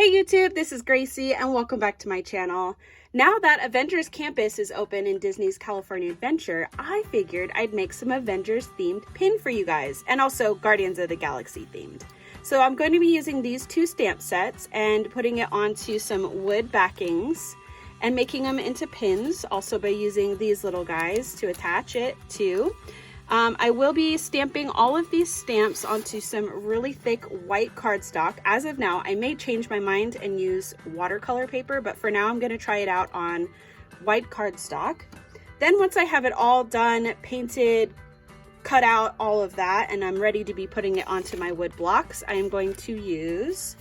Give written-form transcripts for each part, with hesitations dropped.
Hey YouTube, this is Gracie and welcome back to my channel. Now that Avengers Campus is open in Disney's California Adventure, I figured I'd make some Avengers themed pin for you guys, and also Guardians of the Galaxy themed. So I'm going to be using these two stamp sets and putting it onto some wood backings and making them into pins, also by using these little guys to attach it to. I will be stamping all of these stamps onto some really thick white cardstock. As of now, I may change my mind and use watercolor paper, but for now I'm going to try it out on white cardstock. Then once I have it all done, painted, cut out all of that, and I'm ready to be putting it onto my wood blocks, I am going to use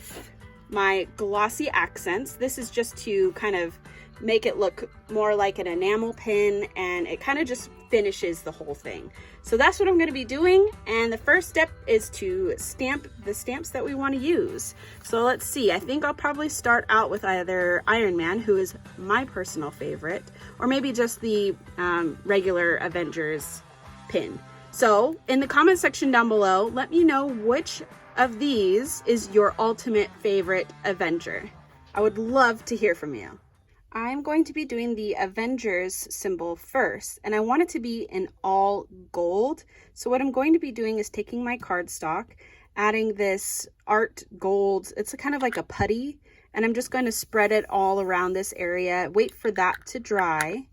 my glossy accents. This is just to kind of make it look more like an enamel pin, and it kind of just finishes the whole thing. So that's what I'm going to be doing, and the first step is to stamp the stamps that we want to use. So let's see, I think I'll probably start out with either Iron Man, who is my personal favorite, or maybe just the regular Avengers pin. So in the comment section down below, let me know which of these is your ultimate favorite Avenger. I would love to hear from you. I'm going to be doing the Avengers symbol first, and I want it to be in all gold. So what I'm going to be doing is taking my cardstock, adding this art gold, it's kind of like a putty, and I'm just going to spread it all around this area, wait for that to dry.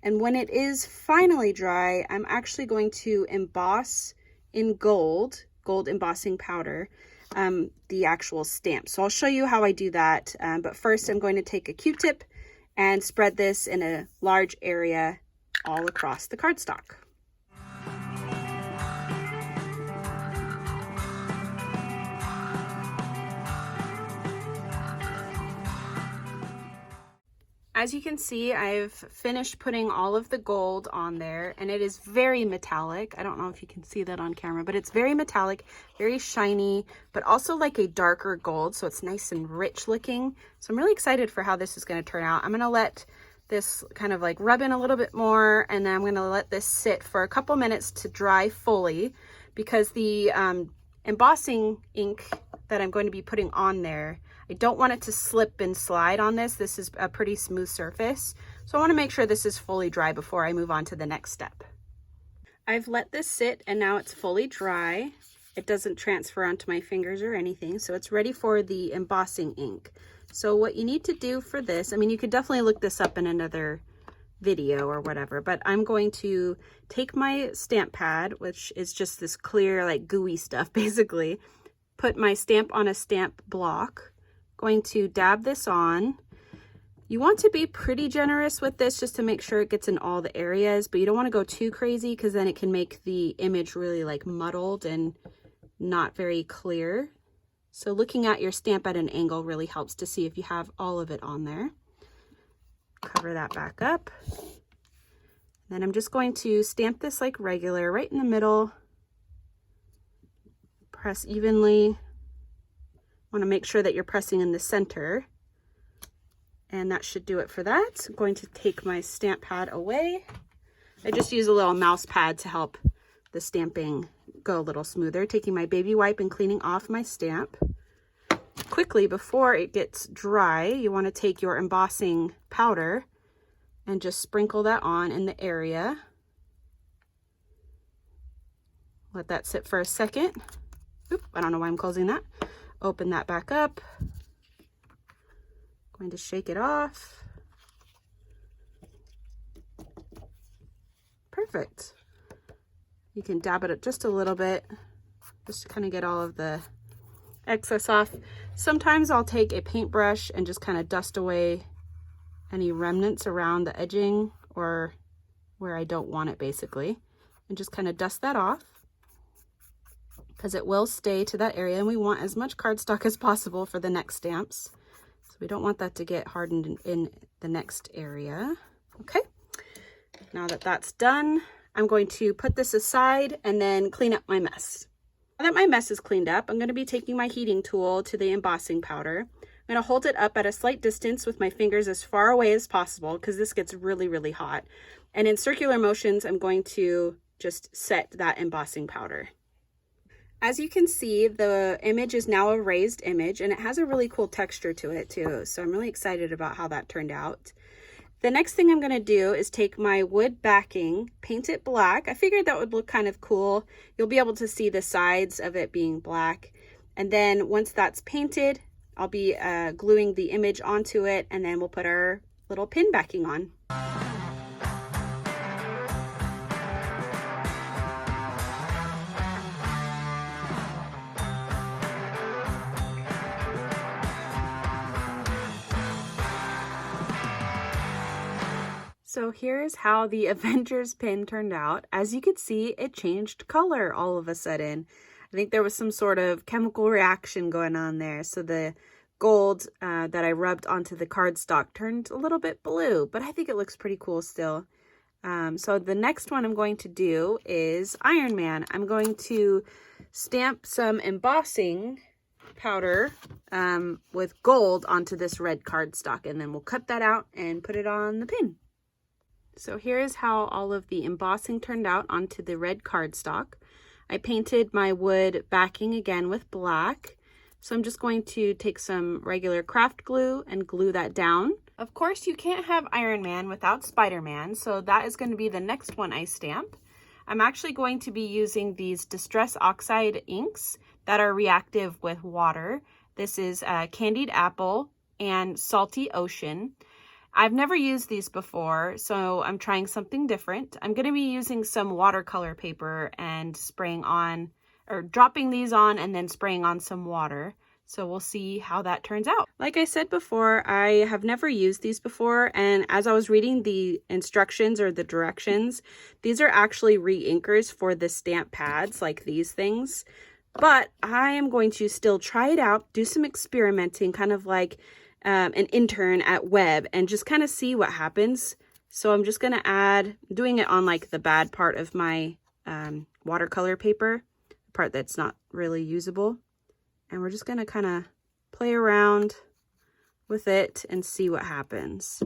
And when it is finally dry, I'm actually going to emboss in gold embossing powder, the actual stamp. So I'll show you how I do that, but first I'm going to take a Q-tip and spread this in a large area all across the cardstock. As you can see, I've finished putting all of the gold on there, and it is very metallic. I don't know if you can see that on camera, but it's very metallic, very shiny, but also like a darker gold, so it's nice and rich looking. So I'm really excited for how this is going to turn out. I'm going to let this kind of like rub in a little bit more, and then I'm going to let this sit for a couple minutes to dry fully, because the embossing ink that I'm going to be putting on there, I don't want it to slip and slide on this. This is a pretty smooth surface, so I want to make sure this is fully dry before I move on to the next step. I've let this sit, and now it's fully dry. It doesn't transfer onto my fingers or anything, so it's ready for the embossing ink. So what you need to do for this, I mean, you could definitely look this up in another video or whatever, but I'm going to take my stamp pad, which is just this clear, like gooey stuff basically, put my stamp on a stamp block, going to dab this on. You want to be pretty generous with this just to make sure it gets in all the areas, but you don't want to go too crazy because then it can make the image really like muddled and not very clear. So looking at your stamp at an angle really helps to see if you have all of it on there. Cover that back up. Then I'm just going to stamp this like regular, right in the middle. Press evenly. Want to make sure that you're pressing in the center, and that should do it for that. I'm going to take my stamp pad away. I just use a little mouse pad to help the stamping go a little smoother. Taking my baby wipe and cleaning off my stamp. Quickly, before it gets dry, you want to take your embossing powder and just sprinkle that on in the area. Let that sit for a second. Oop, I don't know why I'm closing that. Open that back up. Going to shake it off. Perfect. You can dab it up just a little bit, just to kind of get all of the excess off. Sometimes I'll take a paintbrush and just kind of dust away any remnants around the edging or where I don't want it basically, and just kind of dust that off, because it will stay to that area, and we want as much cardstock as possible for the next stamps. So we don't want that to get hardened in the next area. Okay, now that that's done, I'm going to put this aside and then clean up my mess. Now that my mess is cleaned up, I'm going to be taking my heating tool to the embossing powder. I'm going to hold it up at a slight distance with my fingers as far away as possible, because this gets really, really hot. And in circular motions, I'm going to just set that embossing powder. As you can see, the image is now a raised image, and it has a really cool texture to it too. So I'm really excited about how that turned out. The next thing I'm going to do is take my wood backing, paint it black. I figured that would look kind of cool. You'll be able to see the sides of it being black. And then once that's painted, I'll be gluing the image onto it, and then we'll put our little pin backing on. So here's how the Avengers pin turned out. As you can see, it changed color all of a sudden. I think there was some sort of chemical reaction going on there. So the gold that I rubbed onto the cardstock turned a little bit blue, but I think it looks pretty cool still. So the next one I'm going to do is Iron Man. I'm going to stamp some embossing powder with gold onto this red cardstock, and then we'll cut that out and put it on the pin. So here's how all of the embossing turned out onto the red cardstock. I painted my wood backing again with black. So I'm just going to take some regular craft glue and glue that down. Of course, you can't have Iron Man without Spider-Man, so that is going to be the next one I stamp. I'm actually going to be using these Distress Oxide inks that are reactive with water. This is Candied Apple and Salty Ocean. I've never used these before, so I'm trying something different. I'm going to be using some watercolor paper and spraying on, or dropping these on and then spraying on some water. So we'll see how that turns out. Like I said before, I have never used these before, and as I was reading the instructions or the directions, these are actually re-inkers for the stamp pads, like these things. But I am going to still try it out, do some experimenting, kind of like an intern at Web, and just kind of see what happens. So I'm just going to doing it on like the bad part of my watercolor paper, the part that's not really usable. And we're just going to kind of play around with it and see what happens,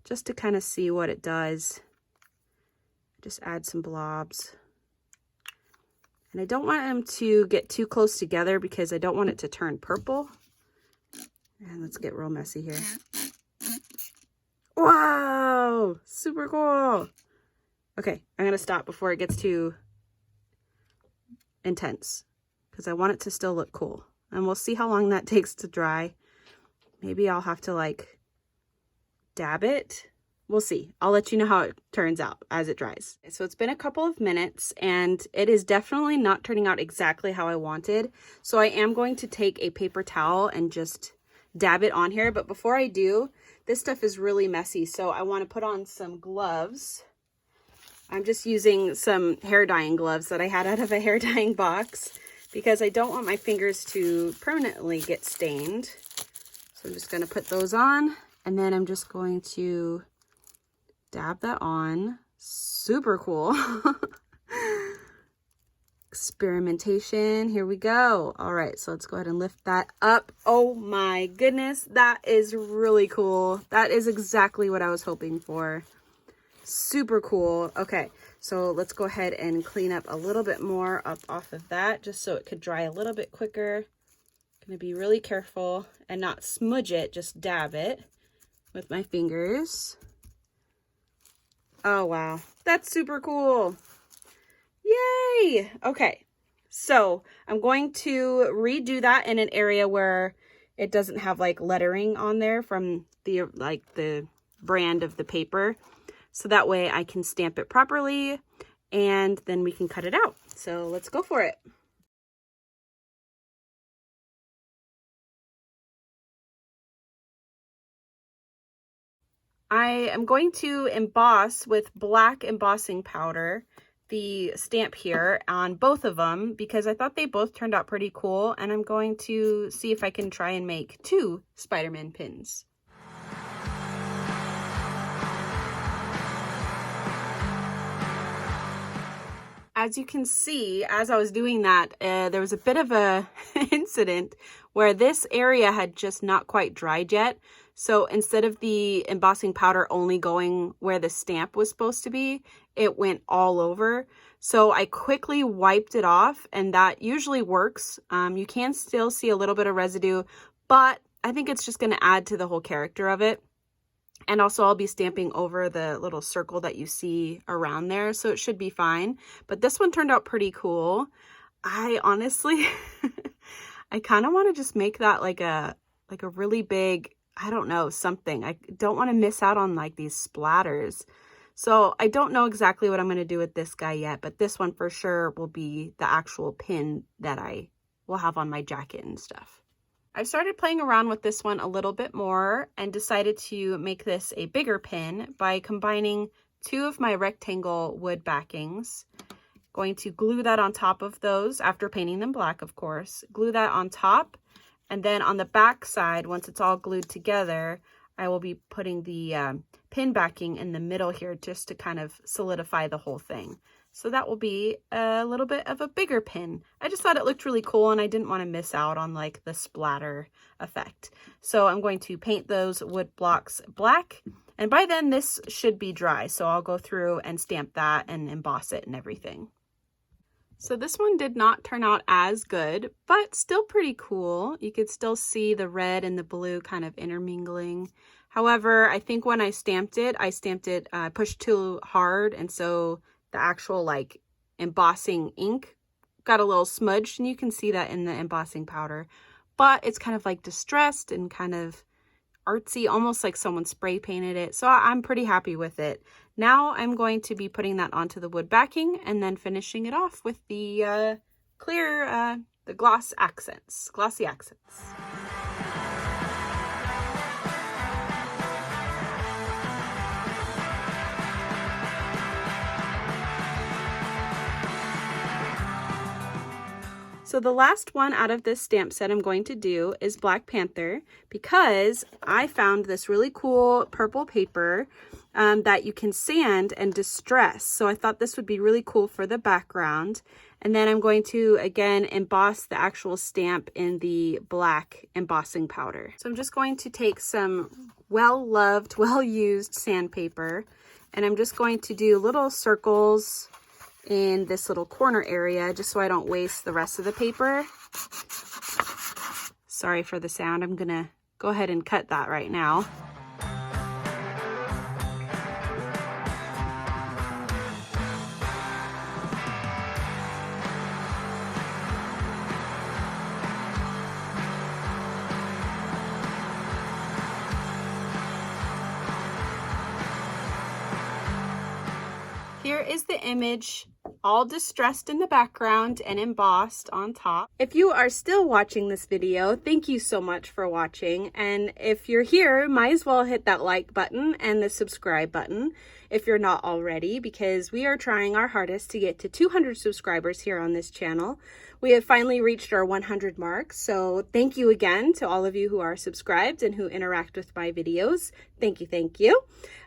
just to kind of see what it does. Just add some blobs. And I don't want them to get too close together because I don't want it to turn purple. And let's get real messy here. Wow, super cool. Okay, I'm gonna stop before it gets too intense because I want it to still look cool. And we'll see how long that takes to dry. Maybe I'll have to like dab it. We'll see. I'll let you know how it turns out as it dries. So it's been a couple of minutes and it is definitely not turning out exactly how I wanted. So I am going to take a paper towel and just dab it on here. But before I do, this stuff is really messy. So I want to put on some gloves. I'm just using some hair dyeing gloves that I had out of a hair dyeing box because I don't want my fingers to permanently get stained. So I'm just going to put those on, and then I'm just going to dab that on. Super cool. Experimentation. Here we go. All right, so let's go ahead and lift that up. Oh my goodness, that is really cool. That is exactly what I was hoping for. Super cool. Okay, so let's go ahead and clean up a little bit more up off of that just so it could dry a little bit quicker. Gonna be really careful and not smudge it, just dab it with my fingers. Oh wow, that's super cool. Yay! Okay, so I'm going to redo that in an area where it doesn't have like lettering on there from the the brand of the paper. So that way I can stamp it properly and then we can cut it out. So let's go for it. I am going to emboss with black embossing powder the stamp here on both of them because I thought they both turned out pretty cool, and I'm going to see if I can try and make 2 Spider-Man pins. As you can see, as I was doing that, there was a bit of a incident where this area had just not quite dried yet. So instead of the embossing powder only going where the stamp was supposed to be, it went all over. So I quickly wiped it off, and that usually works. You can still see a little bit of residue, but I think it's just going to add to the whole character of it. And also I'll be stamping over the little circle that you see around there, so it should be fine. But this one turned out pretty cool. I honestly, I kind of want to just make that like a really big, I don't know, something. I don't want to miss out on like these splatters. So I don't know exactly what I'm going to do with this guy yet, but this one for sure will be the actual pin that I will have on my jacket and stuff. I started playing around with this one a little bit more and decided to make this a bigger pin by combining two of my rectangle wood backings. Going to glue that on top of those after painting them black, of course. Glue that on top, and then on the back side, once it's all glued together, I will be putting the pin backing in the middle here just to kind of solidify the whole thing. So that will be a little bit of a bigger pin. I just thought it looked really cool, and I didn't want to miss out on like the splatter effect. So I'm going to paint those wood blocks black, and by then this should be dry. So I'll go through and stamp that and emboss it and everything. So this one did not turn out as good, but still pretty cool. You could still see the red and the blue kind of intermingling. However, I think when I stamped it, pushed too hard, and so the actual like embossing ink got a little smudged, and you can see that in the embossing powder. But it's kind of like distressed and kind of artsy, almost like someone spray painted it. So I'm pretty happy with it. Now I'm going to be putting that onto the wood backing and then finishing it off with the the glossy accents. So the last one out of this stamp set I'm going to do is Black Panther, because I found this really cool purple paper that you can sand and distress. So I thought this would be really cool for the background. And then I'm going to, again, emboss the actual stamp in the black embossing powder. So I'm just going to take some well-loved, well-used sandpaper, and I'm just going to do little circles in this little corner area just so I don't waste the rest of the paper. Sorry for the sound. I'm gonna go ahead and cut that right now. Here is the image, all distressed in the background and embossed on top. If you are still watching this video, thank you so much for watching. And if you're here, might as well hit that like button and the subscribe button if you're not already, because we are trying our hardest to get to 200 subscribers here on this channel. We have finally reached our 100 mark, so thank you again to all of you who are subscribed and who interact with my videos. Thank you.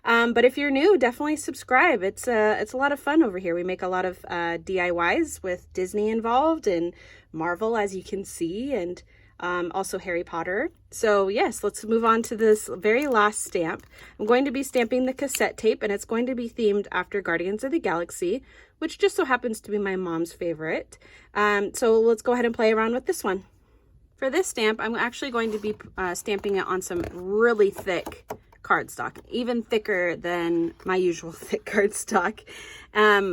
But if you're new, definitely subscribe. It's a lot of fun over here. We make a lot of DIYs with Disney involved and Marvel, as you can see, and also Harry Potter. So yes, let's move on to this very last stamp. I'm going to be stamping the cassette tape, and it's going to be themed after Guardians of the Galaxy, which just so happens to be my mom's favorite. So let's go ahead and play around with this one. For this stamp, I'm actually going to be stamping it on some really thick cardstock, even thicker than my usual thick cardstock,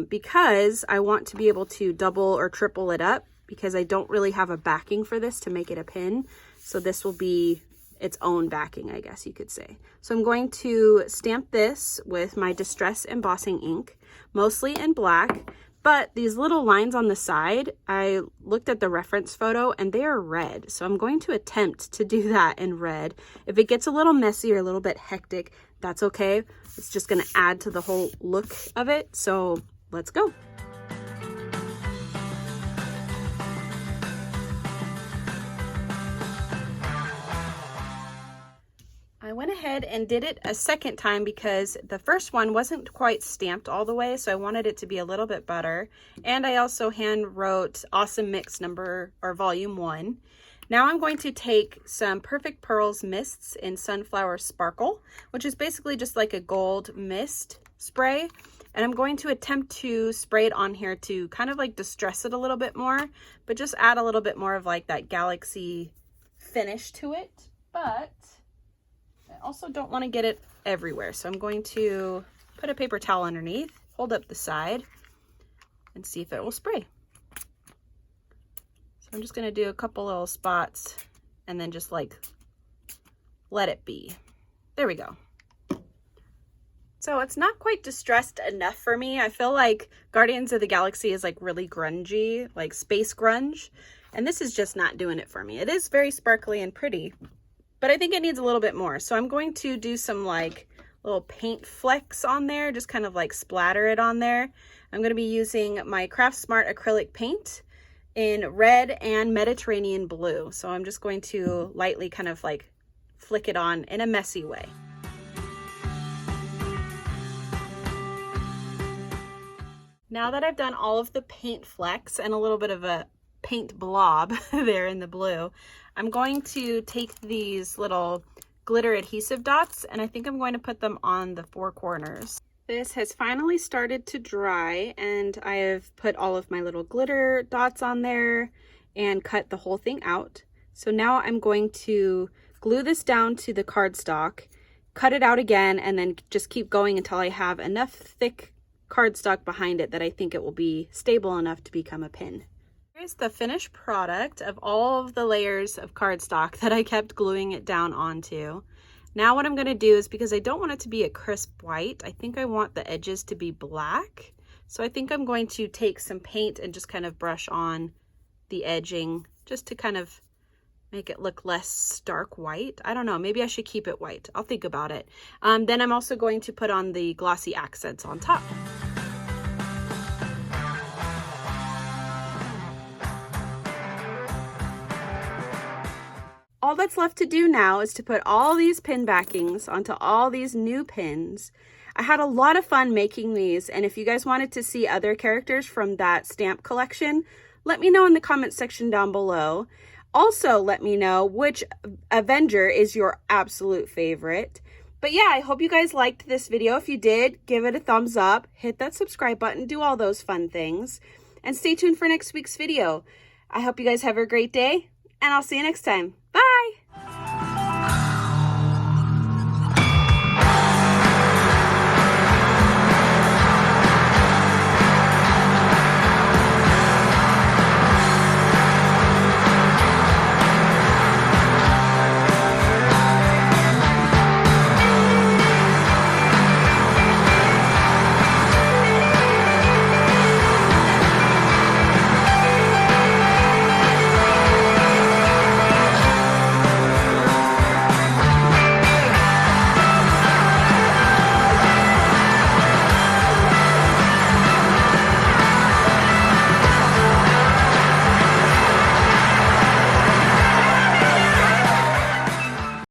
because I want to be able to double or triple it up, because I don't really have a backing for this to make it a pin. So this will be its own backing, I guess you could say. So I'm going to stamp this with my Distress Embossing Ink, mostly in black, but these little lines on the side, I looked at the reference photo and they are red. So I'm going to attempt to do that in red. If it gets a little messy or a little bit hectic, that's okay. It's just gonna add to the whole look of it. So let's go. I went ahead and did it a second time because the first one wasn't quite stamped all the way, so I wanted it to be a little bit better. And I also hand wrote Awesome Mix number or volume 1. Now I'm going to take some Perfect Pearls mists in Sunflower Sparkle, which is basically just like a gold mist spray. And I'm going to attempt to spray it on here to kind of like distress it a little bit more, but just add a little bit more of like that galaxy finish to it. But I also don't want to get it everywhere. So I'm going to put a paper towel underneath, hold up the side, and see if it will spray. So I'm just going to do a couple little spots and then just like let it be. There we go. So it's not quite distressed enough for me. I feel like Guardians of the Galaxy is like really grungy, like space grunge. And this is just not doing it for me. It is very sparkly and pretty, but I think it needs a little bit more. So I'm going to do some like little paint flecks on there, just kind of like splatter it on there. I'm going to be using my Craft Smart acrylic paint in red and Mediterranean blue. So I'm just going to lightly kind of like flick it on in a messy way. Now that I've done all of the paint flecks and a little bit of a paint blob there in the blue, I'm going to take these little glitter adhesive dots and I think I'm going to put them on the four corners. This has finally started to dry and I have put all of my little glitter dots on there and cut the whole thing out. So now I'm going to glue this down to the cardstock, cut it out again, and then just keep going until I have enough thick cardstock behind it that I think it will be stable enough to become a pin. Here's the finished product of all of the layers of cardstock that I kept gluing it down onto. Now what I'm going to do is, because I don't want it to be a crisp white, I think I want the edges to be black. So I think I'm going to take some paint and just kind of brush on the edging just to kind of make it look less stark white. I don't know, maybe I should keep it white. I'll think about it. Then I'm also going to put on the glossy accents on top. All that's left to do now is to put all these pin backings onto all these new pins. I had a lot of fun making these, and if you guys wanted to see other characters from that stamp collection, let me know in the comment section down below. Also, let me know which Avenger is your absolute favorite. But yeah, I hope you guys liked this video. If you did, give it a thumbs up, hit that subscribe button, do all those fun things, and stay tuned for next week's video. I hope you guys have a great day, and I'll see you next time. Bye!